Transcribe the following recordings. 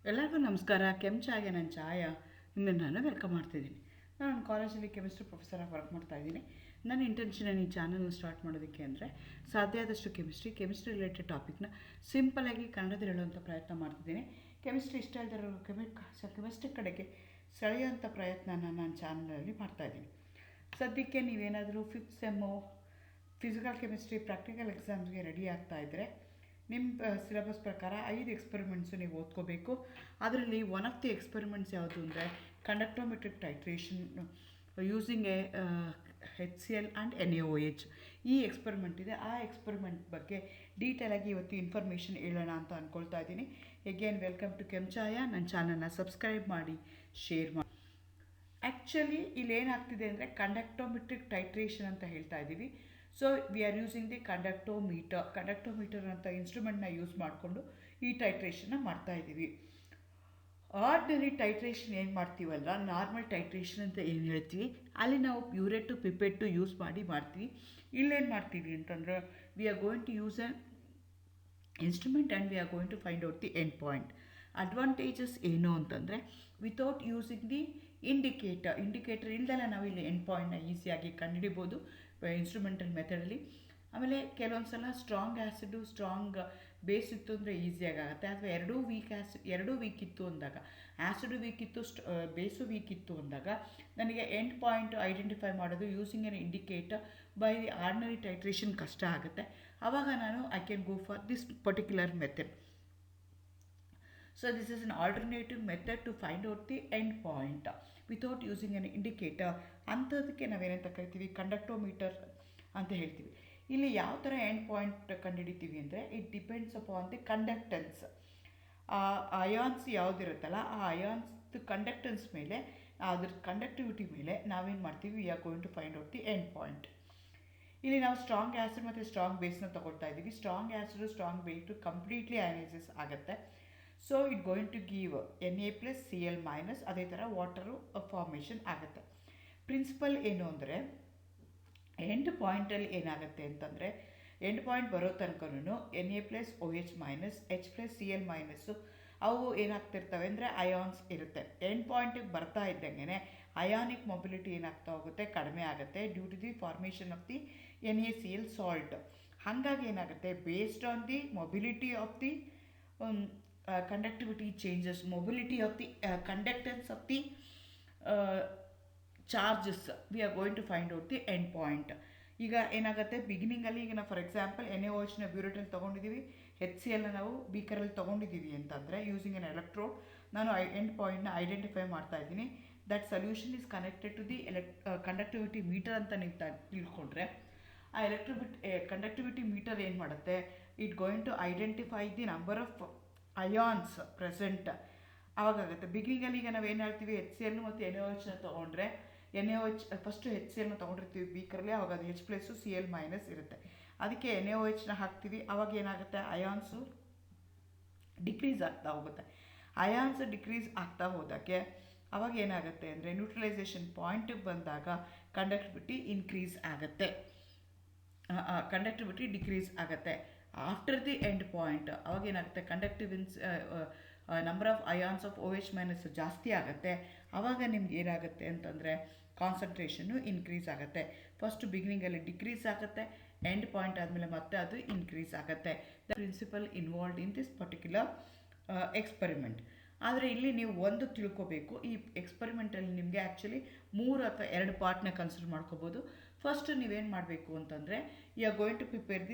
ಎಲ್ಲರಿಗೂ ನಮಸ್ಕಾರ. ಕೆಂಚಾಗೆ ನನ್ನ ಛಾಯ ನಿಮ್ಮನ್ನು ನಾನು ವೆಲ್ಕಮ್ ಮಾಡ್ತಿದ್ದೀನಿ. ನಾನು ಕಾಲೇಜಲ್ಲಿ ಕೆಮಿಸ್ಟ್ರಿ ಪ್ರೊಫೆಸರಾಗಿ ವರ್ಕ್ ಮಾಡ್ತಾಯಿದ್ದೀನಿ. ನನ್ನ ಇಂಟೆನ್ಷನ್ ಈ ಚಾನಲ್ನ ಸ್ಟಾರ್ಟ್ ಮಾಡೋದಕ್ಕೆ ಅಂದರೆ ಸಾಧ್ಯ ಆದಷ್ಟು ಕೆಮಿಸ್ಟ್ರಿ ರಿಲೇಟೆಡ್ ಟಾಪಿಕ್ನ ಸಿಂಪಲಾಗಿ ಕನ್ನಡದಲ್ಲಿ ಹೇಳುವಂಥ ಪ್ರಯತ್ನ ಮಾಡ್ತಿದ್ದೀನಿ. ಕೆಮಿಸ್ಟ್ರಿ ಇಷ್ಟ ಇಲ್ದಿರೋ ಕೆಮಿಸ್ಟ್ರಿ ಕಡೆಗೆ ಸೆಳೆಯುವಂಥ ಪ್ರಯತ್ನನ ನನ್ನ ಚಾನಲಲ್ಲಿ ಮಾಡ್ತಾಯಿದ್ದೀನಿ. ಸದ್ಯಕ್ಕೆ ನೀವೇನಾದರೂ 5th sem physical chemistry practical ಎಕ್ಸಾಮ್ಸ್ಗೆ ರೆಡಿ ಆಗ್ತಾಯಿದ್ರೆ ನಿಮ್ಮ ಸಿಲೆಬಸ್ ಪ್ರಕಾರ 5 ಎಕ್ಸ್ಪೆರಿಮೆಂಟ್ಸು ನೀವು ಓದ್ಕೋಬೇಕು. ಅದರಲ್ಲಿ ಒನ್ ಆಫ್ ದಿ ಎಕ್ಸ್ಪೆರಿಮೆಂಟ್ಸ್ ಯಾವುದು ಅಂದರೆ conductometric titration using HCl and NaOH. ಈ ಎಕ್ಸ್ಪೆರಿಮೆಂಟ್ ಇದೆ. ಆ ಎಕ್ಸ್ಪೆರಿಮೆಂಟ್ ಬಗ್ಗೆ ಡೀಟೇಲಾಗಿ ಇವತ್ತು ಇನ್ಫಾರ್ಮೇಷನ್ ಹೇಳೋಣ ಅಂತ ಅಂದ್ಕೊಳ್ತಾ ಇದ್ದೀನಿ. Again welcome to Kenchaya. ನನ್ನ ಚಾನಲ್ನ ಸಬ್ಸ್ಕ್ರೈಬ್ ಮಾಡಿ, ಶೇರ್ ಮಾಡಿ. ಆ್ಯಕ್ಚುಲಿ ಇಲ್ಲೇನಾಗ್ತಿದೆ ಅಂದರೆ ಕಂಡಕ್ಟೋಮೆಟ್ರಿಕ್ ಟೈಟ್ರೇಷನ್ ಅಂತ ಹೇಳ್ತಾ ಇದ್ದೀವಿ. So we are using the conductometer ಅಂತ ಇನ್ಸ್ಟ್ರೂಮೆಂಟ್ನ ಯೂಸ್ ಮಾಡಿಕೊಂಡು ಈ ಟೈಟ್ರೇಷನ್ನ ಮಾಡ್ತಾಯಿದ್ದೀವಿ. ಆರ್ಡಿನರಿ ಟೈಟ್ರೇಷನ್ ಏನು ಮಾಡ್ತೀವಲ್ಲ, ನಾರ್ಮಲ್ ಟೈಟ್ರೇಷನ್ ಅಂತ ಏನು ಹೇಳ್ತೀವಿ, ಅಲ್ಲಿ ನಾವು burette to pipette to use ಮಾಡ್ತೀವಿ. ಇಲ್ಲೇನು ಮಾಡ್ತೀವಿ ಅಂತಂದರೆ we are going to use an instrument and we are going to find out the end point. Advantages ಏನು ಅಂತಂದರೆ ವಿತೌಟ್ ಯೂಸಿಂಗ್ ದಿ ಇಂಡಿಕೇಟರ್ ಇಲ್ದೆಲ್ಲ ನಾವು ಇಲ್ಲಿ ಎಂಡ್ ಪಾಯಿಂಟ್ನ ಈಸಿಯಾಗಿ ಕಂಡುಹಿಡಿಬೋದು ಇನ್ಸ್ಟ್ರೂಮೆಂಟಲ್ ಮೆಥಡಲ್ಲಿ. ಆಮೇಲೆ ಕೆಲವೊಂದು ಸಲ ಸ್ಟ್ರಾಂಗ್ ಆ್ಯಸಿಡು ಸ್ಟ್ರಾಂಗ್ ಬೇಸ್ ಇತ್ತು ಅಂದರೆ ಈಸಿಯಾಗಿ ಆಗುತ್ತೆ. ಅಥವಾ ಎರಡೂ ವೀಕ್ ಇತ್ತು ಅಂದಾಗ, ಆ್ಯಸಿಡು ವೀಕ್ ಇತ್ತು, ಬೇಸು ವೀಕ್ ಇತ್ತು ಅಂದಾಗ ನನಗೆ ಎಂಡ್ ಪಾಯಿಂಟ್ ಐಡೆಂಟಿಫೈ ಮಾಡೋದು using N indicator by the ordinary titration ಕಷ್ಟ ಆಗುತ್ತೆ. ಆವಾಗ ನಾನು I can go for this particular method. So this is an alternative method to find out the end point without using an indicator. ಅಂಥದಕ್ಕೆ ನಾವೇನಂತ ಕರಿತೀವಿ, ಕಂಡಕ್ಟೋಮೀಟರ್ ಅಂತ ಹೇಳ್ತೀವಿ. ಇಲ್ಲಿ ಯಾವ ಥರ ಎಂಡ್ ಪಾಯಿಂಟ್ ಕಂಡುಹಿಡಿತೀವಿ ಅಂದರೆ it depends upon the conductance. Ions ಯಾವುದಿರುತ್ತಲ್ಲ ಆ ಅಯಾನ್ಸ್ ಕಂಡಕ್ಟೆನ್ಸ್ ಮೇಲೆ, ಅದ್ರ ಕಂಡಕ್ಟಿವಿಟಿ ಮೇಲೆ ನಾವೇನು ಮಾಡ್ತೀವಿ, we are going to find out the end point. ಇಲ್ಲಿ ನಾವು ಸ್ಟ್ರಾಂಗ್ ಆ್ಯಸಿಡ್ ಮತ್ತು ಸ್ಟ್ರಾಂಗ್ ಬೇಸ್ನ ತಗೊಳ್ತಾ ಇದ್ದೀವಿ. Strong acid strong base completely ionises ಆಗುತ್ತೆ. So it going to give Na+Cl-, ಅದೇ ಥರ ವಾಟರು ಫಾರ್ಮೇಷನ್ ಆಗುತ್ತೆ. ಪ್ರಿನ್ಸಿಪಲ್ ಏನು ಅಂದರೆ ಎಂಡ್ ಪಾಯಿಂಟಲ್ಲಿ ಏನಾಗುತ್ತೆ ಅಂತಂದರೆ ಎಂಡ್ ಪಾಯಿಂಟ್ ಬರೋ ತನಕನೂ Na+OH-, H+Cl- ಅವು ಏನಾಗ್ತಿರ್ತವೆ ಅಂದರೆ ಅಯಾನ್ಸ್ ಇರುತ್ತೆ. ಎಂಡ್ ಪಾಯಿಂಟಿಗೆ ಬರ್ತಾ ಇದ್ದಂಗೆ ಅಯಾನಿಕ್ ಮೊಬಿಲಿಟಿ ಏನಾಗ್ತಾ ಹೋಗುತ್ತೆ, ಕಡಿಮೆ ಆಗುತ್ತೆ due to the formation of the NaCl salt. ಹಾಗಾಗಿ ಏನಾಗುತ್ತೆ, based on the mobility of the conductivity changes, mobility of the conductance of the charges, we are going to find out the end point. ಈಗ ಏನಾಗುತ್ತೆ, ಬಿಗಿನಿಂಗಲ್ಲಿ ಈಗ ನಾವು for example NaOHನ ಬ್ಯೂರೇಟಲ್ಲಿ ತೊಗೊಂಡಿದ್ದೀವಿ, HClನ ನಾವು ಬೀಕರಲ್ಲಿ ತೊಗೊಂಡಿದ್ದೀವಿ ಅಂತಂದರೆ ಯೂಸಿಂಗ್ ಎನ್ ಎಲೆಕ್ಟ್ರೋಡ್ ನಾನು ಎಂಡ್ ಪಾಯಿಂಟ್ನ ಐಡೆಂಟಿಫೈ ಮಾಡ್ತಾ ಇದ್ದೀನಿ. That solution is connected to the conductivity meter ಅಂತ ನೀವು ತಿಳ್ಕೊಂಡ್ರೆ, ಆ ಕಂಡಕ್ಟಿವಿಟಿ ಮೀಟರ್ ಏನು ಮಾಡುತ್ತೆ, it going to identify the number of ions present. ಆವಾಗುತ್ತೆ ಬಿಗಿನಿಂಗಲ್ಲಿ ಈಗ ನಾವು ಏನು ಹೇಳ್ತೀವಿ, HCl ಮತ್ತು NaOHನ ತೊಗೊಂಡ್ರೆ NaOH ಫಸ್ಟು HClನ ತೊಗೊಂಡಿರ್ತೀವಿ ಬೀಕರಲ್ಲಿ, ಆವಾಗ ಅದು H+Cl- ಇರುತ್ತೆ. ಅದಕ್ಕೆ NaOHನ ಹಾಕ್ತೀವಿ. ಆವಾಗ ಏನಾಗುತ್ತೆ, ಅಯಾನ್ಸು ಡಿಕ್ರೀಸ್ ಆಗ್ತಾ ಹೋಗುತ್ತೆ. ಅಯಾನ್ಸ್ ಡಿಕ್ರೀಸ್ ಆಗ್ತಾ ಹೋದಾಗೆ ಆವಾಗ ಏನಾಗುತ್ತೆ ಅಂದರೆ ನ್ಯೂಟ್ರಲೈಸೇಷನ್ ಪಾಯಿಂಟಿಗೆ ಬಂದಾಗ ಕಂಡಕ್ಟಿವಿಟಿ ಡಿಕ್ರೀಸ್ ಆಗುತ್ತೆ. ಆಫ್ಟರ್ ದಿ ಎಂಡ್ ಪಾಯಿಂಟ್ ಅವಾಗ ಏನಾಗುತ್ತೆ, number of ions of OH- ಜಾಸ್ತಿ ಆಗುತ್ತೆ. ಆವಾಗ ನಿಮ್ಗೆ ಏನಾಗುತ್ತೆ ಅಂತಂದರೆ ಕಾನ್ಸಂಟ್ರೇಷನ್ನು ಇನ್ಕ್ರೀಸ್ ಆಗುತ್ತೆ. ಫಸ್ಟ್ ಬಿಗಿನಿಂಗಲ್ಲಿ ಡಿಕ್ರೀಸ್ ಆಗುತ್ತೆ, ಎಂಡ್ ಪಾಯಿಂಟ್ ಆದಮೇಲೆ ಮತ್ತೆ ಅದು ಇನ್ಕ್ರೀಸ್ ಆಗುತ್ತೆ. The principle involved in this particular experiment. ಆದರೆ ಇಲ್ಲಿ ನೀವು ಒಂದು ತಿಳ್ಕೋಬೇಕು, ಈ ಎಕ್ಸ್ಪೆರಿಮೆಂಟಲ್ಲಿ ನಿಮಗೆ ಆ್ಯಕ್ಚುಲಿ 3 ಅಥವಾ 2 ಪಾರ್ಟ್ನ ಕನ್ಸಿಡರ್ ಮಾಡ್ಕೋಬೋದು. ಫಸ್ಟ್ ನೀವೇನು ಮಾಡಬೇಕು ಅಂತಂದರೆ you are going to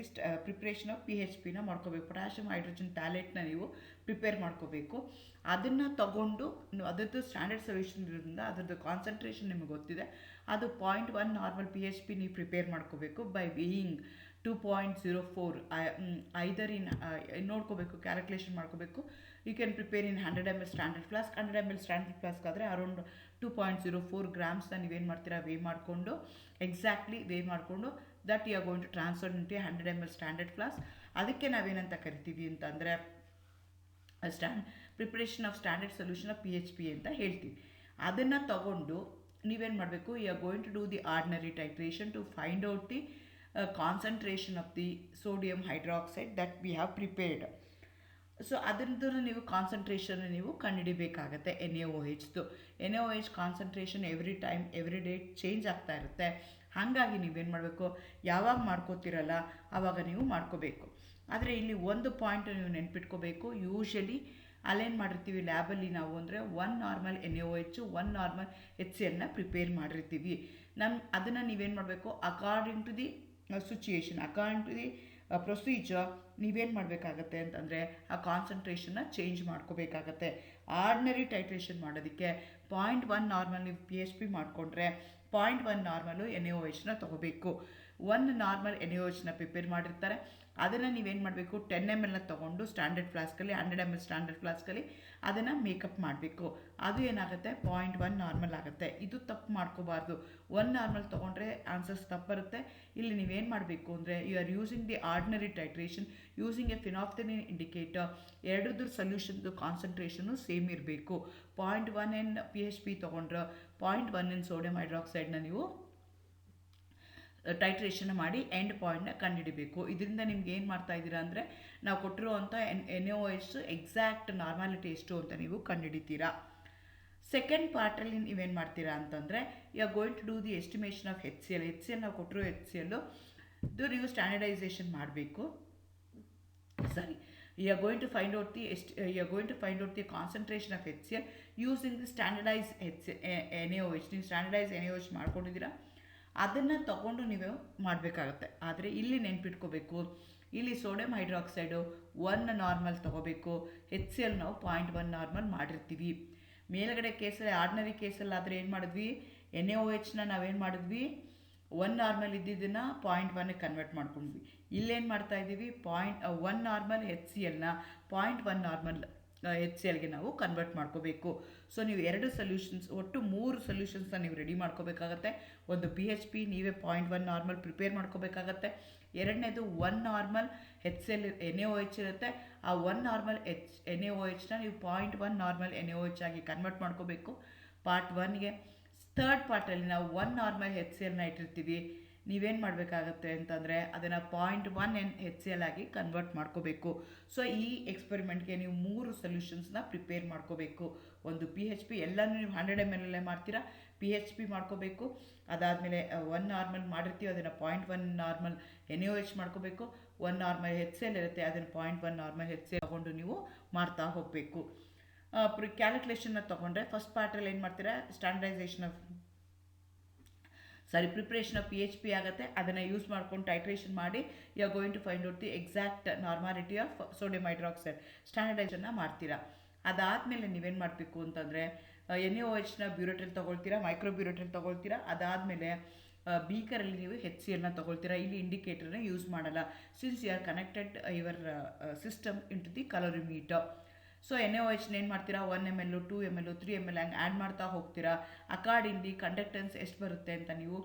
preparation of PHPನ ಮಾಡ್ಕೋಬೇಕು. ಪೊಟ್ಯಾಷಿಯಮ್ ಹೈಡ್ರೋಜನ್ ಥ್ಯಾಲೇಟ್ನ ನೀವು ಪ್ರಿಪೇರ್ ಮಾಡ್ಕೋಬೇಕು. ಅದನ್ನು ತಗೊಂಡು ಅದರದ್ದು ಸ್ಟ್ಯಾಂಡರ್ಡ್ ಸೊಲ್ಯೂಷನ್ ಇರೋದ್ರಿಂದ ಅದರದ್ದು ಕಾನ್ಸಂಟ್ರೇಷನ್ ನಿಮಗೆ ಗೊತ್ತಿದೆ, ಅದು 0.1 ನಾರ್ಮಲ್ PHP ನೀವು ಪ್ರಿಪೇರ್ ಮಾಡ್ಕೋಬೇಕು ಬೈ ವೇಯಿಂಗ್ 2.04. ಐದರ್ ನೋಡ್ಕೋಬೇಕು, ಕ್ಯಾಲ್ಕುಲೇಷನ್ ಮಾಡ್ಕೋಬೇಕು. You can prepare in 100 ml standard flask. 100 ml standard flask ಆದರೆ ಅರೌಂಡ್ 2.04 ಗ್ರಾಮ್ಸ್ನ ನೀವೇನು ಮಾಡ್ತೀರಾ, ವೇ ಮಾಡಿಕೊಂಡು ಎಕ್ಸಾಕ್ಟ್ಲಿ ವೇ ಮಾಡಿಕೊಂಡು that you are going to transfer into 100 ml standard flask. ಅದಕ್ಕೆ ನಾವೇನಂತ ಕರಿತೀವಿ ಅಂತಂದರೆ preparation of standard solution of PHP ಅಂತ ಹೇಳ್ತೀವಿ. ಅದನ್ನು ತಗೊಂಡು ನೀವೇನು ಮಾಡಬೇಕು, you are going to do the ordinary titration to find out the concentration of the sodium hydroxide that we have prepared. So ಅದರದ್ದು ನೀವು ಕಾನ್ಸಂಟ್ರೇಷನ್ ನೀವು ಕಂಡುಹಿಡಿಬೇಕಾಗತ್ತೆ NaOHದು. NaOH concentration every day change ಆಗ್ತಾ ಇರುತ್ತೆ. ಹಾಗಾಗಿ ನೀವೇನು ಮಾಡಬೇಕು, ಯಾವಾಗ ಮಾಡ್ಕೋತಿರಲ್ಲ ಆವಾಗ ನೀವು ಮಾಡ್ಕೋಬೇಕು. ಆದರೆ ಇಲ್ಲಿ ಒಂದು ಪಾಯಿಂಟ್ ನೀವು ನೆನ್ಪಿಟ್ಕೋಬೇಕು, ಯೂಶಲಿ ಅಲ್ಲೇನು ಮಾಡಿರ್ತೀವಿ ಲ್ಯಾಬಲ್ಲಿ ನಾವು ಅಂದರೆ 1 ನಾರ್ಮಲ್ NaOH 1 ನಾರ್ಮಲ್ HClನ ಪ್ರಿಪೇರ್ ಮಾಡಿರ್ತೀವಿ. ಅದನ್ನು ನೀವೇನು ಮಾಡಬೇಕು, according to the situation, according to the procedure ನೀವೇನು ಮಾಡಬೇಕಾಗತ್ತೆ ಅಂತಂದರೆ ಆ ಕಾನ್ಸಂಟ್ರೇಷನ್ನ ಚೇಂಜ್ ಮಾಡ್ಕೋಬೇಕಾಗತ್ತೆ. ಆರ್ಡಿನರಿ ಟೈಟ್ರೇಷನ್ ಮಾಡೋದಕ್ಕೆ 0.1 ನಾರ್ಮಲ್ ನೀವು PHP ಮಾಡಿಕೊಂಡ್ರೆ 0.1 ನಾರ್ಮಲು NaOHನ ತೊಗೋಬೇಕು. 1 ನಾರ್ಮಲ್ NaOHನ ಪ್ರಿಪೇರ್ ಮಾಡಿರ್ತಾರೆ, ಅದನ್ನು ನೀವೇನು ಮಾಡಬೇಕು 10 ml ತೊಗೊಂಡು ಸ್ಟ್ಯಾಂಡರ್ಡ್ ಫ್ಲಾಸ್ಕಲ್ಲಿ 100 ml ಸ್ಟ್ಯಾಂಡರ್ಡ್ ಫ್ಲಾಸ್ಕಲ್ಲಿ ಅದನ್ನು ಮೇಕಪ್ ಮಾಡಬೇಕು. ಅದು ಏನಾಗುತ್ತೆ 0.1 ನಾರ್ಮಲ್ ಆಗುತ್ತೆ. ಇದು ತಪ್ಪು ಮಾಡ್ಕೋಬಾರ್ದು. 1 ನಾರ್ಮಲ್ ತೊಗೊಂಡ್ರೆ ಆನ್ಸರ್ಸ್ ತಪ್ಪು ಬರುತ್ತೆ. ಇಲ್ಲಿ ನೀವೇನು ಮಾಡಬೇಕು ಅಂದರೆ you are using the ordinary titration using a phenolphthalein indicator. ಎರಡರದ್ದು ಸೊಲ್ಯೂಷನ್ದು ಕಾನ್ಸಂಟ್ರೇಷನು ಸೇಮ್ ಇರಬೇಕು. 0.1 n PHP ತೊಗೊಂಡ್ರೆ 0.1 n ಸೋಡಿಯಂ ಹೈಡ್ರಾಕ್ಸೈಡ್ನ ನೀವು ಟೈಟ್ರೇಷನ್ ಮಾಡಿ ಎಂಡ್ ಪಾಯಿಂಟ್ನ ಕಂಡುಹಿಡಿಬೇಕು. ಇದರಿಂದ ನಿಮ್ಗೆ ಏನು ಮಾಡ್ತಾ ಇದ್ದೀರಾ ಅಂದರೆ ನಾವು ಕೊಟ್ಟಿರುವಂಥ NaOH ಎಕ್ಸಾಕ್ಟ್ ನಾರ್ಮಾಲಿಟಿ ಎಷ್ಟು ಅಂತ ನೀವು ಕಂಡುಹಿಡಿತೀರಾ. ಸೆಕೆಂಡ್ ಪಾರ್ಟಲ್ಲಿ ನೀವೇನು ಮಾಡ್ತೀರಾ ಅಂತಂದರೆ you are going to do the estimation of HCl. ನಾವು ಕೊಟ್ಟಿರೋ HCl ಇದು ನೀವು ಸ್ಟ್ಯಾಂಡರ್ಡೈಸೇಷನ್ ಮಾಡಬೇಕು. you are going to find out the concentration of HCl using the standardized NaOH. ನೀವು ಸ್ಟ್ಯಾಂಡರ್ಡೈಸ್ NaOH ಮಾಡ್ಕೊಂಡಿದ್ದೀರಾ, ಅದನ್ನು ತಗೊಂಡು ನೀವು ಮಾಡಬೇಕಾಗತ್ತೆ. ಆದರೆ ಇಲ್ಲಿ ನೆನ್ಪಿಟ್ಕೋಬೇಕು, ಇಲ್ಲಿ ಸೋಡಿಯಂ ಹೈಡ್ರಾಕ್ಸೈಡು 1 ನಾರ್ಮಲ್ ತೊಗೋಬೇಕು, HCl ನಾವು 0.1 ನಾರ್ಮಲ್ ಮಾಡಿರ್ತೀವಿ. ಮೇಲ್ಗಡೆ ಕೇಸಲ್ಲಿ ಆರ್ಡಿನರಿ ಕೇಸಲ್ಲಾದರೆ ಏನು ಮಾಡಿದ್ವಿ, NaOHನ ನಾವೇನು ಮಾಡಿದ್ವಿ 1 ನಾರ್ಮಲ್ ಇದ್ದಿದ್ದನ್ನು 0.1ಗೆ ಕನ್ವರ್ಟ್ ಮಾಡ್ಕೊಂಡ್ವಿ. ಇಲ್ಲೇನು ಮಾಡ್ತಾ ಇದ್ದೀವಿ 1 ನಾರ್ಮಲ್ HClನ 0.1 ನಾರ್ಮಲ್ HClಗೆ ನಾವು ಕನ್ವರ್ಟ್ ಮಾಡ್ಕೋಬೇಕು. ಸೊ ನೀವು 2 ಸೊಲ್ಯೂಷನ್ಸ್, ಒಟ್ಟು 3 ಸೊಲ್ಯೂಷನ್ಸ್ನ ನೀವು ರೆಡಿ ಮಾಡ್ಕೋಬೇಕಾಗತ್ತೆ. ಒಂದು PHP ನೀವೇ 0.1 ನಾರ್ಮಲ್ ಪ್ರಿಪೇರ್ ಮಾಡ್ಕೋಬೇಕಾಗತ್ತೆ. ಎರಡನೇದು 1 ನಾರ್ಮಲ್ HCl NaOH ಇರುತ್ತೆ, ಆ 1 ನಾರ್ಮಲ್ NaOHನ ನೀವು 0.1 ನಾರ್ಮಲ್ NaOH ಆಗಿ ಕನ್ವರ್ಟ್ ಮಾಡ್ಕೋಬೇಕು ಪಾರ್ಟ್ 1ಗೆ. ಥರ್ಡ್ ಪಾರ್ಟಲ್ಲಿ ನಾವು 1 ನಾರ್ಮಲ್ HClನ ಇಟ್ಟಿರ್ತೀವಿ, ನೀವೇನು ಮಾಡಬೇಕಾಗತ್ತೆ ಅಂತಂದರೆ ಅದನ್ನು 0.1 n HCl ಆಗಿ ಕನ್ವರ್ಟ್ ಮಾಡ್ಕೋಬೇಕು. ಸೊ ಈ ಎಕ್ಸ್ಪೆರಿಮೆಂಟ್ಗೆ ನೀವು 3 ಸೊಲ್ಯೂಷನ್ಸ್ನ ಪ್ರಿಪೇರ್ ಮಾಡ್ಕೋಬೇಕು. ಒಂದು PHP ಎಲ್ಲನೂ ನೀವು 100 ml ಮಾಡ್ತೀರಾ, PHP ಮಾಡ್ಕೋಬೇಕು. ಅದಾದಮೇಲೆ 1 ನಾರ್ಮಲ್ ಮಾಡಿರ್ತೀವಿ, ಅದನ್ನು 0.1 ನಾರ್ಮಲ್ NaOH ಮಾಡ್ಕೋಬೇಕು. 1 ನಾರ್ಮಲ್ HCl ಇರುತ್ತೆ, ಅದನ್ನು 0.1 ನಾರ್ಮಲ್ HCl ತಗೊಂಡು ನೀವು ಮಾಡ್ತಾ ಹೋಗಬೇಕು. ಕ್ಯಾಲ್ಕುಲೇಷನ್ನ ತೊಗೊಂಡ್ರೆ ಫಸ್ಟ್ ಪಾರ್ಟಲ್ಲಿ ಏನು ಮಾಡ್ತೀರಾ, ಪ್ರಿಪ್ರೇಷನ್ ಆಫ್ PHP ಆಗುತ್ತೆ. ಅದನ್ನು ಯೂಸ್ ಮಾಡ್ಕೊಂಡು ಟೈಟ್ರೇಷನ್ ಮಾಡಿ you are going to find out the exact normality of sodium hydroxide ಸ್ಟ್ಯಾಂಡರ್ಡೈಸೇಷನ್ನ ಮಾಡ್ತೀರಾ. ಅದಾದಮೇಲೆ ನೀವೇನು ಮಾಡಬೇಕು ಅಂತಂದರೆ NaOHನ ಬ್ಯೂರೋಟೆಲ್ ತೊಗೊಳ್ತೀರಾ, ಮೈಕ್ರೋ ಬ್ಯೂರೋಟೆಲ್ ತೊಗೊಳ್ತೀರಾ. ಅದಾದಮೇಲೆ ಬೀಕರಲ್ಲಿ ನೀವು HClನ ತೊಗೊಳ್ತೀರಾ. ಇಲ್ಲಿ ಇಂಡಿಕೇಟರ್ನ ಯೂಸ್ ಮಾಡಲ್ಲ, since you are connected your system into the calorimeter. So NaOHನ ಏನು ಮಾಡ್ತೀರಾ 1 ml 2 ml 3 ml ಹಂಗೆ ಆ್ಯಡ್ ಮಾಡ್ತಾ ಹೋಗ್ತೀರಾ. ಅಕಾರ್ಡಿಂಗ್ಲಿ ಕಂಡಕ್ಟೆನ್ಸ್ ಎಷ್ಟು ಬರುತ್ತೆ ಅಂತ ನೀವು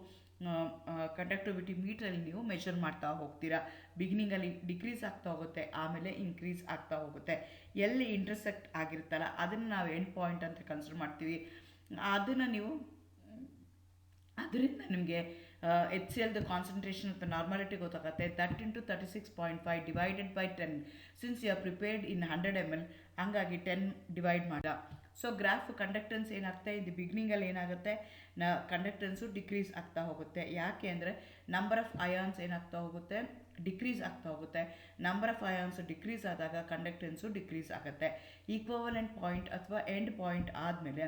ಕಂಡಕ್ಟಿವಿಟಿ ಮೀಟ್ರಲ್ಲಿ ನೀವು ಮೆಷರ್ ಮಾಡ್ತಾ ಹೋಗ್ತೀರಾ. ಬಿಗಿನಿಂಗಲ್ಲಿ ಡಿಕ್ರೀಸ್ ಆಗ್ತಾ ಹೋಗುತ್ತೆ, ಆಮೇಲೆ ಇನ್ಕ್ರೀಸ್ ಆಗ್ತಾ ಹೋಗುತ್ತೆ. ಎಲ್ಲಿ ಇಂಟರ್ಸೆಕ್ಟ್ ಆಗಿರುತ್ತಲ್ಲ ಅದನ್ನು ನಾವು ಎಂಡ್ ಪಾಯಿಂಟ್ ಅಂತ ಕನ್ಸಿಡರ್ ಮಾಡ್ತೀವಿ. ಅದನ್ನು ನೀವು ಅದರಿಂದ ನಿಮಗೆ HClದು ಕಾನ್ಸಂಟ್ರೇಷನ್ ಮತ್ತು ನಾರ್ಮಾಲಿಟಿ ಗೊತ್ತಾಗುತ್ತೆ. 30 into 36.5 divided by 10 since you are prepared in 100 ml, ಹಂಗಾಗಿ 10 ಡಿವೈಡ್ ಮಾಡ. ಸೊ ಗ್ರಾಫ್ ಕಂಡಕ್ಟೆನ್ಸ್ ಏನಾಗುತ್ತೆ, ಇದು ಬಿಗಿನಿಂಗಲ್ಲಿ ಏನಾಗುತ್ತೆ ಕಂಡಕ್ಟೆನ್ಸು ಡಿಕ್ರೀಸ್ ಆಗ್ತಾ ಹೋಗುತ್ತೆ. ಯಾಕೆ ಅಂದರೆ ನಂಬರ್ ಆಫ್ ಅಯಾನ್ಸ್ ಏನಾಗ್ತಾ ಹೋಗುತ್ತೆ, ಡಿಕ್ರೀಸ್ ಆಗ್ತಾ ಹೋಗುತ್ತೆ. ನಂಬರ್ ಆಫ್ ಅಯಾನ್ಸ್ ಡಿಕ್ರೀಸ್ ಆದಾಗ ಕಂಡಕ್ಟೆನ್ಸು ಡಿಕ್ರೀಸ್ ಆಗುತ್ತೆ. ಈಕ್ವಲೆಂಟ್ ಪಾಯಿಂಟ್ ಅಥವಾ ಎಂಡ್ ಪಾಯಿಂಟ್ ಆದಮೇಲೆ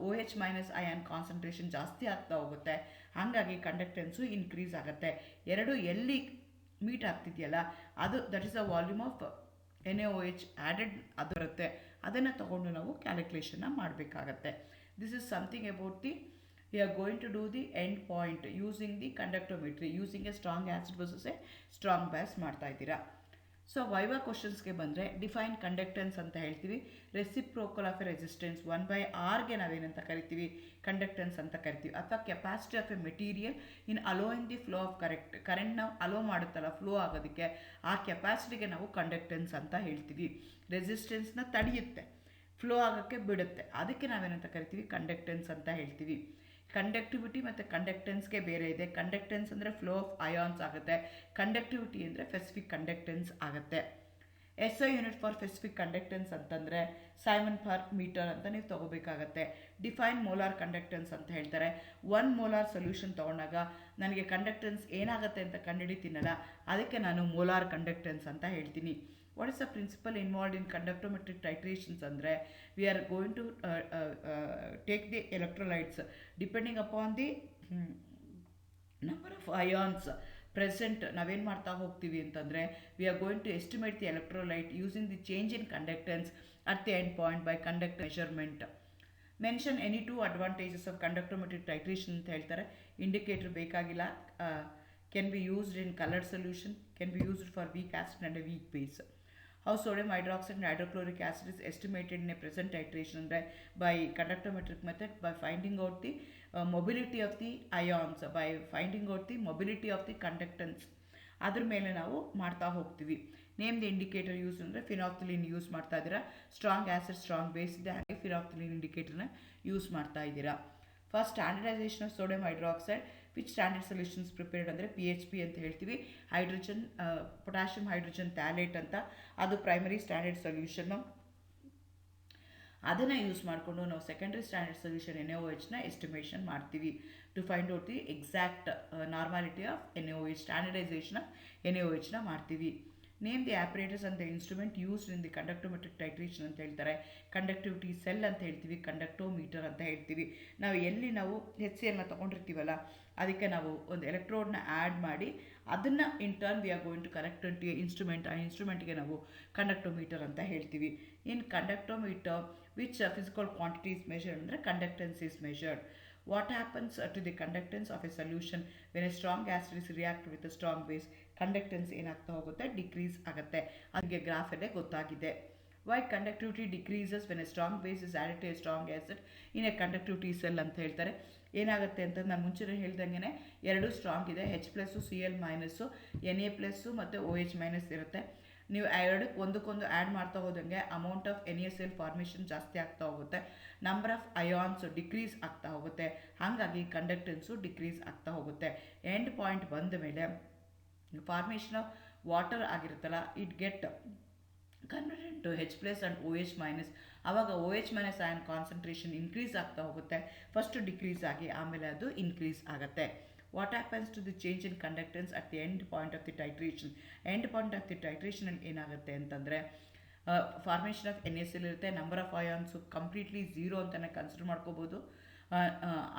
OH ಮೈನಸ್ ಅಯಾನ್ ಕಾನ್ಸಂಟ್ರೇಷನ್ ಜಾಸ್ತಿ ಆಗ್ತಾ ಹೋಗುತ್ತೆ, ಹಾಗಾಗಿ ಕಂಡಕ್ಟೆನ್ಸು ಇನ್ಕ್ರೀಸ್ ಆಗುತ್ತೆ. ಎರಡು ಎಲ್ಲಿ ಮೀಟ್ ಆಗ್ತಿದೆಯಲ್ಲ ಅದು that is the volume of NaOH added ಅದು ಬರುತ್ತೆ. ಅದನ್ನು ತಗೊಂಡು ನಾವು ಕ್ಯಾಲ್ಕುಲೇಷನ್ನ ಮಾಡಬೇಕಾಗತ್ತೆ. This is something about the you are going to do the end point using the conductometry using a strong acid versus a strong base ಮಾಡ್ತಾ ಇದ್ದೀರಾ. So viva ಕ್ವಶನ್ಸ್ಗೆ ಬಂದರೆ ಡಿಫೈನ್ ಕಂಡಕ್ಟೆನ್ಸ್ ಅಂತ ಹೇಳ್ತೀವಿ. ರೆಸಿಪ್ರೋಕಲ್ ಆಫ್ ಎ ರೆಸಿಸ್ಟೆನ್ಸ್ 1/Rಗೆ ನಾವೇನಂತ ಕರಿತೀವಿ, conductance ಅಂತ ಕರಿತೀವಿ. ಅಥವಾ capacity of A material in allowing the flow of current ನಾವು ಅಲೋ ಮಾಡುತ್ತಲ್ಲ ಫ್ಲೋ ಆಗೋದಕ್ಕೆ, ಆ ಕೆಪಾಸಿಟಿಗೆ ನಾವು ಕಂಡಕ್ಟೆನ್ಸ್ ಅಂತ ಹೇಳ್ತೀವಿ. ರೆಸಿಸ್ಟೆನ್ಸ್ನ ತಡೆಯುತ್ತೆ, ಫ್ಲೋ ಆಗೋಕ್ಕೆ ಬಿಡುತ್ತೆ, ಅದಕ್ಕೆ ನಾವೇನಂತ ಕರಿತೀವಿ ಕಂಡಕ್ಟೆನ್ಸ್ ಅಂತ ಹೇಳ್ತೀವಿ. ಕಂಡಕ್ಟಿವಿಟಿ ಮತ್ತು ಕಂಡಕ್ಟೆನ್ಸ್ಗೆ ಬೇರೆ ಇದೆ. ಕಂಡಕ್ಟೆನ್ಸ್ ಅಂದರೆ ಫ್ಲೋ ಆಫ್ ಅಯಾನ್ಸ್ ಆಗುತ್ತೆ, ಕಂಡಕ್ಟಿವಿಟಿ ಅಂದರೆ ಸ್ಪೆಸಿಫಿಕ್ ಕಂಡಕ್ಟೆನ್ಸ್ ಆಗುತ್ತೆ. SI unit for specific conductance ಅಂತಂದರೆ ಸೈಮನ್ ಪರ್ ಮೀಟರ್ ಅಂತ ನೀವು ತೊಗೋಬೇಕಾಗತ್ತೆ. ಡಿಫೈನ್ ಮೋಲಾರ್ ಕಂಡಕ್ಟೆನ್ಸ್ ಅಂತ ಹೇಳ್ತಾರೆ. 1 ಮೋಲಾರ್ ಸೊಲ್ಯೂಷನ್ ತೊಗೊಂಡಾಗ ನನಗೆ ಕಂಡಕ್ಟೆನ್ಸ್ ಏನಾಗುತ್ತೆ ಅಂತ ಕಂಡುಹಿಡಿತೀನಲ್ಲ, ಅದಕ್ಕೆ ನಾನು ಮೋಲಾರ್ ಕಂಡಕ್ಟೆನ್ಸ್ ಅಂತ ಹೇಳ್ತೀನಿ. What is the principle involved in conductometric titrations ಅಂದರೆ we are going to take the electrolytes depending upon the number of ions present. ನಾವೇನು ಮಾಡ್ತಾ ಹೋಗ್ತೀವಿ ಅಂತಂದರೆ we are going to estimate the electrolyte using the change in conductance at the end point by conduct measurement. Mention any 2 advantages of conductometric titration ಅಂತ ಹೇಳ್ತಾರೆ. Indicator ಬೇಕಾಗಿಲ್ಲ. Can be used in coloured solution, can be used for weak acid and a weak base. How sodium hydroxide and hydrochloric acid is estimated in a present titration by conductometric method by finding out the mobility of the ions, by finding out the mobility of the conductance. ಅದ್ರ ಮೇಲೆ ನಾವು ಮಾಡ್ತಾ ಹೋಗ್ತೀವಿ. Name the indicator use ಅಂದರೆ ಫಿನಾಫ್ಥಲಿನ್ use ಮಾಡ್ತಾ ಇದ್ದೀರಾ. Strong acid strong base ಇದೆ, ಹಾಗೆ ಫಿನಾಫ್ಥಲಿನ್ ಇಂಡಿಕೇಟರ್ನ ಯೂಸ್ ಮಾಡ್ತಾ ಇದ್ದೀರಾ. First standardisation of sodium hydroxide which standard solutions prepared ಅಂದರೆ PHP ಅಂತ ಹೇಳ್ತೀವಿ. ಹೈಡ್ರೋಜನ್ ಪೊಟ್ಯಾಷಿಯಂ ಹೈಡ್ರೋಜನ್ ಥ್ಯಾಲೇಟ್ ಅಂತ, ಅದು ಪ್ರೈಮರಿ ಸ್ಟ್ಯಾಂಡರ್ಡ್ ಸೊಲ್ಯೂಷನ್ನು. ಅದನ್ನು ಯೂಸ್ ಮಾಡಿಕೊಂಡು ನಾವು ಸೆಕೆಂಡ್ರಿ ಸ್ಟ್ಯಾಂಡರ್ಡ್ ಸೊಲ್ಯೂಷನ್ NaOHನ ಎಸ್ಟಿಮೇಷನ್ ಮಾಡ್ತೀವಿ to find out the exact normality of NaOH. Standardisation of NaOHನ ಮಾಡ್ತೀವಿ. ನೇಮ್ ದಿ ಆಪರೇಟರ್ಸ್ ಅಂತ instrument used in the conductometric titration ಅಂತ ಹೇಳ್ತಾರೆ. ಕಂಡಕ್ಟಿವಿಟಿ ಸೆಲ್ ಅಂತ ಹೇಳ್ತೀವಿ, ಕಂಡಕ್ಟೋಮೀಟರ್ ಅಂತ ಹೇಳ್ತೀವಿ. ನಾವು ಎಲ್ಲಿ ನಾವು HClನ ತೊಗೊಂಡಿರ್ತೀವಲ್ಲ, ಅದಕ್ಕೆ ನಾವು ಒಂದು ಎಲೆಕ್ಟ್ರೋಡ್ನ ಆ್ಯಡ್ ಮಾಡಿ ಅದನ್ನು in turn we are going to connect to instrument. ಆ ಇನ್ಸ್ಟ್ರೂಮೆಂಟ್ಗೆ ನಾವು ಕಂಡಕ್ಟೋಮೀಟರ್ ಅಂತ ಹೇಳ್ತೀವಿ. In conductometer which physical quantity is measured ಅಂದರೆ conductance is measured. What happens to the conductance of a solution when a strong acid is react with a strong base? Conductance ಏನಾಗ್ತಾ ಹೋಗುತ್ತೆ, decrease ಆಗುತ್ತೆ. ಅದಕ್ಕೆ ಗ್ರಾಫಲ್ಲೇ ಗೊತ್ತಾಗಿದೆ. Why conductivity decreases when a strong base is added to a strong acid in a conductivity cell ಅಂತ ಹೇಳ್ತಾರೆ. ಏನಾಗುತ್ತೆ ಅಂತ ನಾನು ಮುಂಚೆ ಹೇಳ್ದಂಗೆ ಎರಡು ಸ್ಟ್ರಾಂಗ್ ಇದೆ, H+, Cl-, Na+, ಮತ್ತು OH- ಇರುತ್ತೆ. ನೀವು ಎರಡಕ್ಕೆ ಒಂದಕ್ಕೊಂದು ಆ್ಯಡ್ ಮಾಡ್ತಾ ಹೋದಂಗೆ ಅಮೌಂಟ್ ಆಫ್ NaCl ಫಾರ್ಮೇಷನ್ ಜಾಸ್ತಿ ಆಗ್ತಾ ಹೋಗುತ್ತೆ, ನಂಬರ್ ಆಫ್ ಅಯಾನ್ಸ್ ಡಿಕ್ರೀಸ್ ಆಗ್ತಾ ಹೋಗುತ್ತೆ, ಹಾಗಾಗಿ ಕಂಡಕ್ಟೆನ್ಸು ಡಿಕ್ರೀಸ್ ಆಗ್ತಾ ಹೋಗುತ್ತೆ. ಎಂಡ್ ಪಾಯಿಂಟ್ ಬಂದ ಮೇಲೆ ಫಾರ್ಮೇಷನ್ ಆಫ್ ವಾಟರ್ ಆಗಿರುತ್ತಲ್ಲ, it get converted to H+ and OH-. ಆವಾಗ OH- ಆಯನ್ ಕಾನ್ಸಂಟ್ರೇಷನ್ ಇನ್ಕ್ರೀಸ್ ಆಗ್ತಾ ಹೋಗುತ್ತೆ. ಫಸ್ಟ್ ಡಿಕ್ರೀಸ್ ಆಗಿ ಆಮೇಲೆ ಅದು ಇನ್ಕ್ರೀಸ್ ಆಗುತ್ತೆ. What happens to the change in conductance at the end point of the titration? End point of the titration ಅಲ್ಲಿ ಏನಾಗುತ್ತೆ ಅಂತಂದರೆ ಫಾರ್ಮೇಷನ್ ಆಫ್ NaCl ಇರುತ್ತೆ, number of ions completely zero ಅಂತಲೇ ಕನ್ಸಿಡರ್ ಮಾಡ್ಕೋಬೋದು.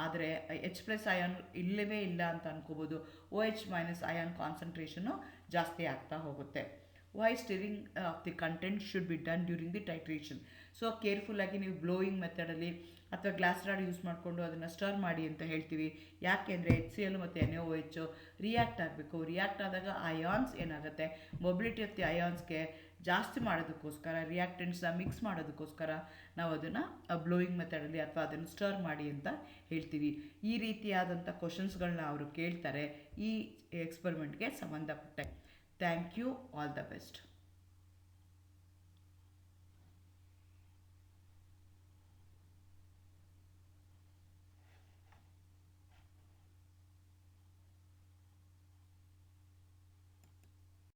ಆದರೆ H+ ಅಯಾನ್ ಇಲ್ಲವೇ ಇಲ್ಲ ಅಂತ ಅನ್ಕೋಬೋದು. OH- ಅಯಾನ್ ಕಾನ್ಸಂಟ್ರೇಷನ್ನು ಜಾಸ್ತಿ ಆಗ್ತಾ ಹೋಗುತ್ತೆ. Why stirring of the content should be done during the titration. So ಕೇರ್ಫುಲ್ಲಾಗಿ ನೀವು ಬ್ಲೋಯಿಂಗ್ ಮೆಥಡಲ್ಲಿ ಅಥವಾ ಗ್ಲಾಸ್ ರಾಡ್ ಯೂಸ್ ಮಾಡಿಕೊಂಡು ಅದನ್ನು ಸ್ಟರ್ ಮಾಡಿ ಅಂತ ಹೇಳ್ತೀವಿ. ಯಾಕೆ ಅಂದರೆ HCl ಮತ್ತು NaOH ರಿಯಾಕ್ಟ್ ಆಗಬೇಕು. ರಿಯಾಕ್ಟ್ ಆದಾಗ ಅಯಾನ್ಸ್ ಏನಾಗುತ್ತೆ, ಮೊಬಿಲಿಟಿ ಆಫ್ ದಿ ಅಯಾನ್ಸ್ಗೆ ಜಾಸ್ತಿ ಮಾಡೋದಕ್ಕೋಸ್ಕರ, ರಿಯಾಕ್ಟೆಂಟ್ಸ್ನ ಮಿಕ್ಸ್ ಮಾಡೋದಕ್ಕೋಸ್ಕರ ನಾವು ಅದನ್ನು ಬ್ಲೋಯಿಂಗ್ ಮೆಥಡಲ್ಲಿ ಅಥವಾ ಅದನ್ನು ಸ್ಟರ್ ಮಾಡಿ ಅಂತ ಹೇಳ್ತೀವಿ. ಈ ರೀತಿಯಾದಂಥ ಕ್ವಶನ್ಸ್ಗಳನ್ನ ಅವರು ಕೇಳ್ತಾರೆ ಈ ಎಕ್ಸ್ಪರಿಮೆಂಟ್ಗೆ ಸಂಬಂಧಪಟ್ಟ. Thank you. All the best.